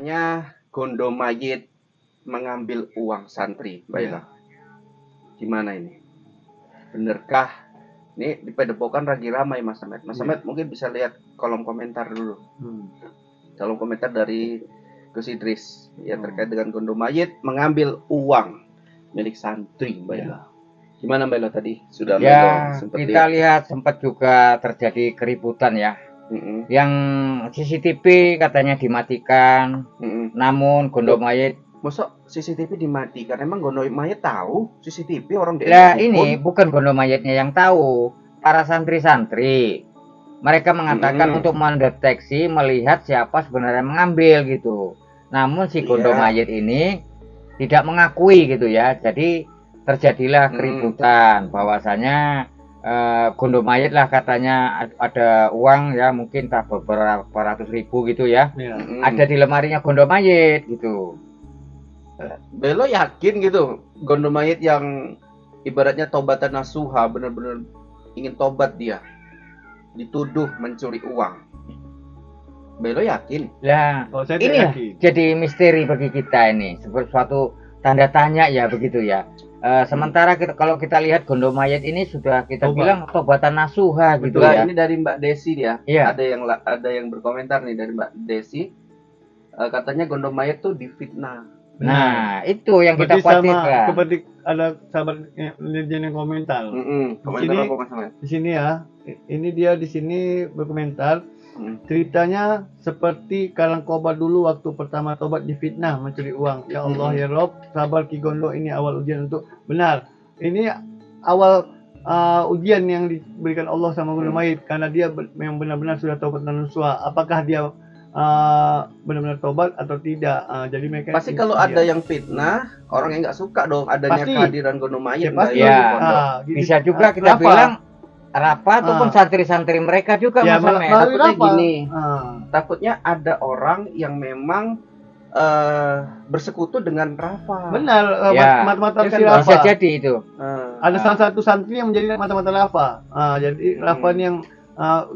Katanya Gondo Mayit mengambil uang santri, Mbak Ila. Gimana ini? Benerkah? Ini di Padepokan lagi ramai Mas Samet. Mas Samet mungkin bisa lihat kolom komentar dulu. Kolom komentar dari Gus Idris ya terkait dengan Gondo Mayit mengambil uang milik santri, Mbak Ila. Gimana Mbak Ila tadi? Sudah sempat kita lihat sempat juga terjadi keributan ya. Yang CCTV katanya dimatikan. Namun Gondo Mayit, masa CCTV dimatikan? Emang Gondo Mayit tahu CCTV orang dia? Lah ini bukan Gondo Mayitnya yang tahu, para santri-santri. Mereka mengatakan untuk mendeteksi, melihat siapa sebenarnya mengambil gitu. Namun si Gondo Mayit ini tidak mengakui gitu ya. Jadi terjadilah keributan bahwasanya Gondo Mayit lah katanya ada uang ya, mungkin tak beberapa ratus ribu gitu ya. Ada di lemarinya Gondo Mayit gitu. Belo yakin gitu Gondo Mayit yang ibaratnya tobatan nasuha, benar-benar ingin tobat, dia dituduh mencuri uang. Belo yakin? Lah, ini jadi misteri bagi kita ini, seperti suatu tanda tanya ya begitu ya. Sementara kalau kita lihat Gondo Mayit ini sudah kita bilang tobatan nasuha gitu ya. Ini dari Mbak Desi dia. Ada yang berkomentar nih dari Mbak Desi. Katanya Gondo Mayit tuh difitnah. Nah, itu yang kita khawatirkan. Seperti ada sahabat yang komentar. Di sini ya, ini dia di sini berkomentar. Ceritanya seperti Kalangkobar dulu waktu pertama tobat difitnah mencuri uang. Ya Allah ya Rob, sabar Ki Gondo, ini awal ujian untuk benar. Ini awal ujian yang diberikan Allah sama Gondo Mayit karena dia memang benar-benar sudah tobat dan nasuha. Apakah dia benar-benar tobat atau tidak? Jadi mereka pasti kalau ada yang fitnah, orang yang nggak suka dong adanya kehadiran Gondo Mayit. Bisa juga kita bilang Rafa ataupun santri-santri mereka juga takutnya gini. Takutnya ada orang yang memang bersekutu dengan Rafa. Benar, mata-mata si Rafa. Bisa jadi itu. Ada salah satu santri yang menjadi mata-mata Rafa. Jadi Rafa yang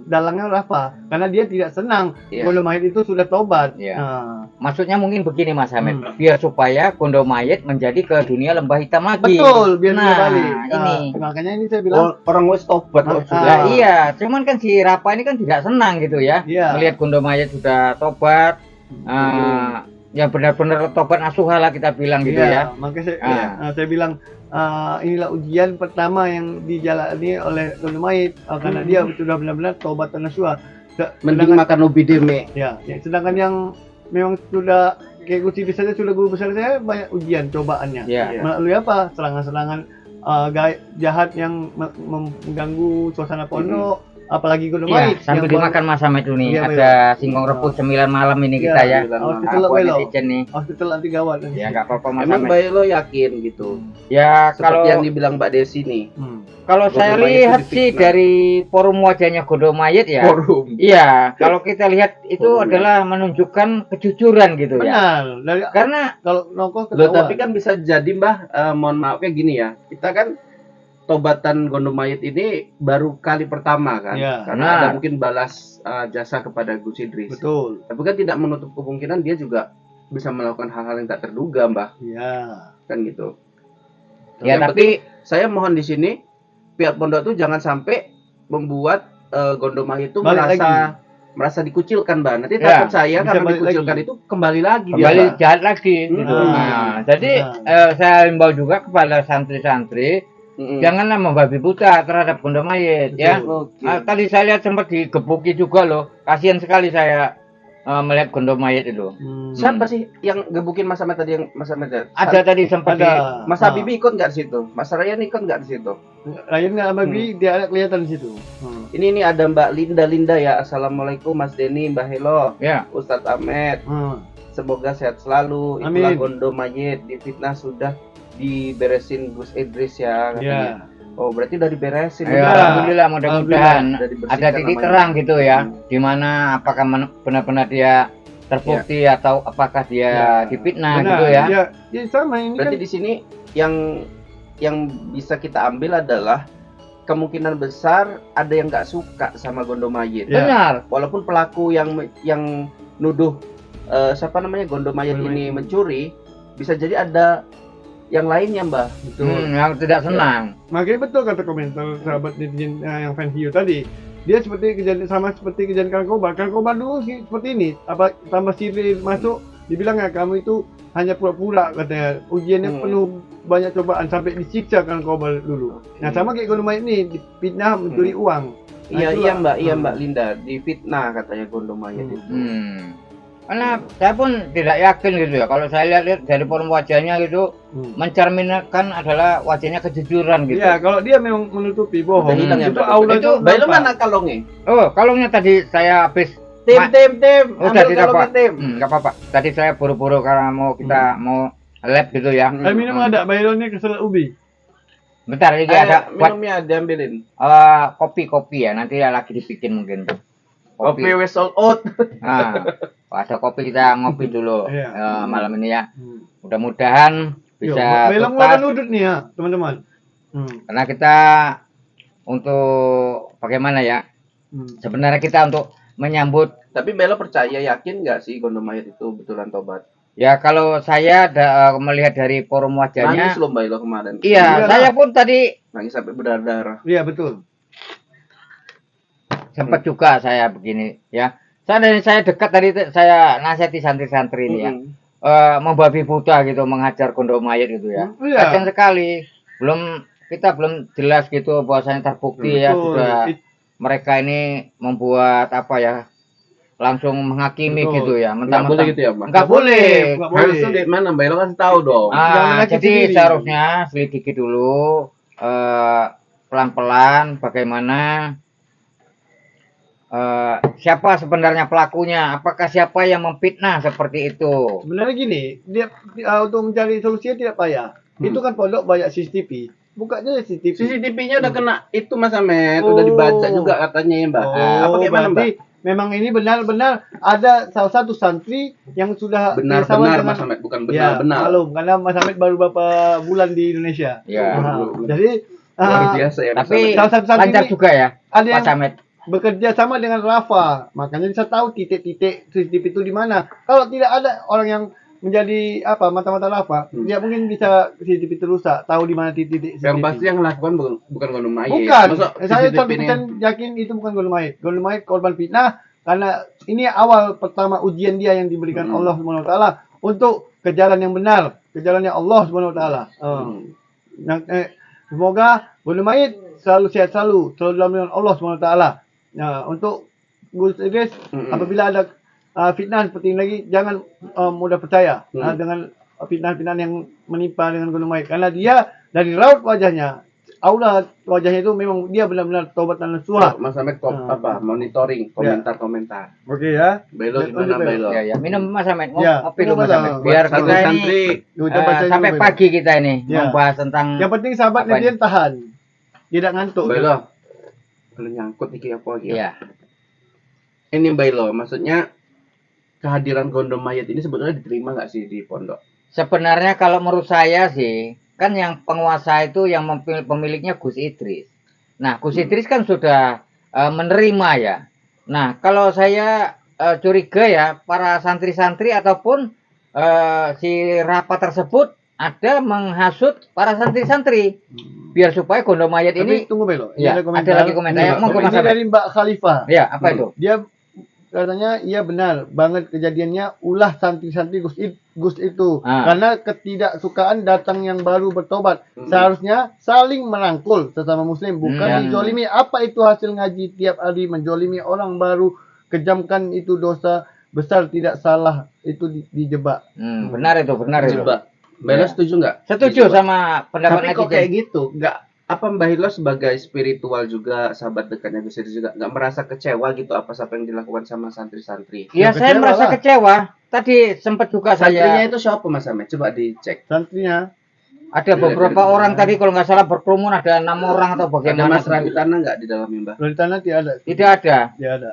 dalangnya Rafa, karena dia tidak senang Gondo Mayit itu sudah tobat. Maksudnya mungkin begini Mas Hamid, biar supaya Gondo Mayit menjadi ke dunia lembah hitam lagi. Betul, biar dia balik. Ini makanya ini saya bilang orang wes tobat. Iya, cuman kan si Rafa ini kan tidak senang gitu ya, melihat Gondo Mayit sudah tobat. Ya benar-benar tobat nasuha lah kita bilang gitu ya. Makanya saya bilang inilah ujian pertama yang dijalani oleh Gondo Mayit karena dia sudah benar-benar tobat dan nasuha. Mending makan ubi deme. Sedangkan yang memang sudah kayak Gus Idris saja, sudah guru besar saya, banyak ujian cobaannya. Melalui apa? Serangan-serangan jahat yang mengganggu suasana pondok. Apalagi Gondo Mayit sambil dimakan Mas Hamid ini ada singkong rebus 9 malam ini kita ya. Hospital anti gawat. Ya enggak apa-apa Mas Hamid. Emang Mbak yakin gitu? Ya seperti kalau yang dibilang Mbak Desi nih. Kalau saya lihat sih dari forum wajahnya Gondo Mayit ya. Iya, kalau kita lihat itu adalah menunjukkan kejujuran gitu ya. Benar. Karena kalau nongkrong ketahuan. Tapi kan bisa jadi Mbah, mohon maafnya gini ya. Kita kan tobatan Gondo Mayit ini baru kali pertama kan, karena ada mungkin balas jasa kepada Gus Idris. Betul. Tapi kan tidak menutup kemungkinan dia juga bisa melakukan hal-hal yang tak terduga, Mbah. Kan gitu. Tapi saya mohon di sini pihak pondok tuh jangan sampai membuat Gondo Mayit itu merasa dikucilkan, Mbak. Nanti takut saya karena dikucilkan itu kembali lagi jahat lagi. Gitu. Jadi saya himbau juga kepada santri-santri. Janganlah membabi buta terhadap Gondo Mayit ya. Tadi saya lihat sempat digebuki juga loh. Kasihan sekali saya melihat Gondo Mayit itu. Siapa sih yang gebukin Mas Hamid tadi, yang Mas Hamid? Ada tadi sempat Mas Habibie ikut nggak di situ? Mas Ryan ikut nggak di situ? Ryan nggak Habibie, dia ada kelihatan di situ. Ini ada Mbak Linda ya. Assalamualaikum Mas Denny, Mbak Helo, Ustadz Ahmed. Semoga sehat selalu. Itulah Gondo Mayit difitnah sudah diberesin Gus Idris ya katanya. Oh berarti udah diberesin. Alhamdulillah, mudah-mudahan ada titik terang gitu ya, dimana apakah benar-benar dia terbukti atau apakah dia difitnah gitu ya. Sama ini berarti kan di sini yang bisa kita ambil adalah kemungkinan besar ada yang nggak suka sama Gondo Mayit. Benar. Walaupun pelaku yang nuduh siapa namanya Gondo Mayit ini mencuri, bisa jadi ada yang lainnya, Mbah. Yang tidak senang. Makanya betul kata komentar sahabat netizen yang fan hiu tadi. Dia seperti kejadian sama seperti kejadian Kang Kobar. Kang Kobar dulu sih seperti ini. Apa tambah siri masuk, dibilang ya kamu itu hanya pura-pura katanya. Ujiannya penuh banyak cobaan sampai disiksa Kang Kobar dulu. Nah sama kayak Gondo Mayit ini dipitnah mencuri uang. Nah, Iya Mbak Linda, difitnah katanya Gondo Mayit itu. Karena saya pun tidak yakin gitu ya. Kalau saya lihat dari form wajahnya gitu, mencerminkan adalah wajahnya kejujuran gitu. Iya, kalau dia memang menutupi bohong. Itu aura itu Bailo mana kalongnya? Oh, kalungnya tadi saya habis Tim. Udah Ambil kalongnya, Tim. Enggak apa-apa. Tadi saya buru-buru karena kita mau lab gitu ya. Minum ada Bailo ini kesel ubi. Bentar ini ada buat minumnya diambilin. kopi ya. Nanti lagi dibikin mungkin. Kopi wes sold out. Nah, ada kopi kita ngopi dulu Iya. malam ini ya. Mudah-mudahan bisa Bailo ngeluarkan udut nih ya, teman-teman. Karena kita untuk bagaimana ya? Sebenarnya kita untuk menyambut. Tapi Bailo percaya, yakin nggak sih Gondo Mayit itu betulan tobat? Ya kalau saya melihat dari forum wajahnya. Nangis loh Bailo kemarin. Iya, saya pun tadi nangis sampai berdarah-darah. Iya betul. Sempat juga saya begini ya. Saya dekat tadi saya nasihati santri-santri ini ya. Membabi buta gitu mengajar Gondo Mayit gitu ya. Kasian sekali. Kita belum jelas gitu bahwasanya terbukti ya sudah mereka ini membuat apa ya? Langsung menghakimi gitu ya. Nggak boleh gitu ya, Mbak? Nggak boleh. Harusnya dari mana Bailo kan tahu dong. Jadi seharusnya selidiki dulu pelan-pelan bagaimana siapa sebenarnya pelakunya, apakah siapa yang memfitnah seperti itu. Sebenarnya gini, dia untuk mencari solusinya tidak payah. Itu kan pondok banyak CCTV. Bukanya CCTV. CCTV-nya udah kena itu Mas Amet, udah dibaca juga katanya ya, Mbak. Apa gimana, Mbak? Memang ini benar-benar ada salah satu santri yang sudah benar-benar Mas Amet, bukan benar-benar. Malum, karena Mas Amet baru beberapa bulan di Indonesia. Ya. Jadi luar biasa ya. Tapi salah satu lancar juga ya, Mas Amet. Bekerja sama dengan Rafa, makanya bisa tahu titik-titik CCTV itu di mana. Kalau tidak ada orang yang menjadi mata-mata Rafa, dia mungkin bisa CCTV itu rusak, tahu di mana titik-titik CCTV. Yang pasti yang melakukan bukan Gondo Mayit. Bukan, saya 100% yakin itu bukan Gondo Mayit. Gondo Mayit korban fitnah karena ini awal pertama ujian dia yang diberikan Allah Subhanahu wa taala untuk ke jalan yang benar, ke jalannya Allah Subhanahu wa taala. Semoga Gondo Mayit selalu sehat selalu dalam lindungan Allah Subhanahu wa taala. Nah, untuk Gus Idris, apabila ada fitnah seperti ini lagi, jangan mudah percaya dengan fitnah-fitnah yang menimpa dengan Gondo Mayit. Karena dia dari raut wajahnya, aura wajahnya itu memang dia benar-benar taubat dan nasuha. Mas Amet monitoring komentar-komentar. Oke ya. Bailo gimana Bailo? Ya, minum Mas Amet. Ya, Ngopi lu Mas Amet. Biar kita ini sampai pagi kita ini membahas tentang. Yang penting sahabat netizen tahan. Tidak ngantuk. Bailo. Kalau nyangkut iki apa gitu. Iya. Ini Bailo, maksudnya kehadiran Gondo Mayit ini sebetulnya diterima nggak sih di pondok? Sebenarnya kalau menurut saya sih, kan yang penguasa itu yang pemiliknya Gus Idris. Nah, Gus Idris kan sudah menerima ya. Nah, kalau saya curiga ya, para santri-santri ataupun si Rafa tersebut ada menghasut para santri-santri biar supaya Gondo Mayit ini. Tunggu Belo, ya, ada lagi komentar. Ya, ini dari Mbak Khalifah. Ya, apa itu? Dia katanya iya benar banget kejadiannya ulah santri-santri Gus itu karena ketidaksukaan datang yang baru bertobat. Seharusnya saling merangkul sesama muslim, bukan dizolimi. Apa itu hasil ngaji tiap hari menjolimi orang baru, kejamkan itu dosa besar, tidak salah itu dijebak. Benar itu, benar itu. Mbak setuju nggak? Setuju sama pendapat Tapi kok kayak gitu? Nggak, apa Mbak Hilo sebagai spiritual juga, sahabat dekatnya Gus Idris juga nggak merasa kecewa gitu apa yang dilakukan sama santri-santri? Iya, saya merasa kecewa. Tadi sempat juga santrinya itu siapa Mas Amet? Coba dicek. Santrinya ada beberapa orang tadi kalau nggak salah berkerumun, ada 6 orang atau bagaimana? Ada Mas Raditana nggak di dalamnya Mbak? Raditana tidak ada. Tidak ada. Tidak ada.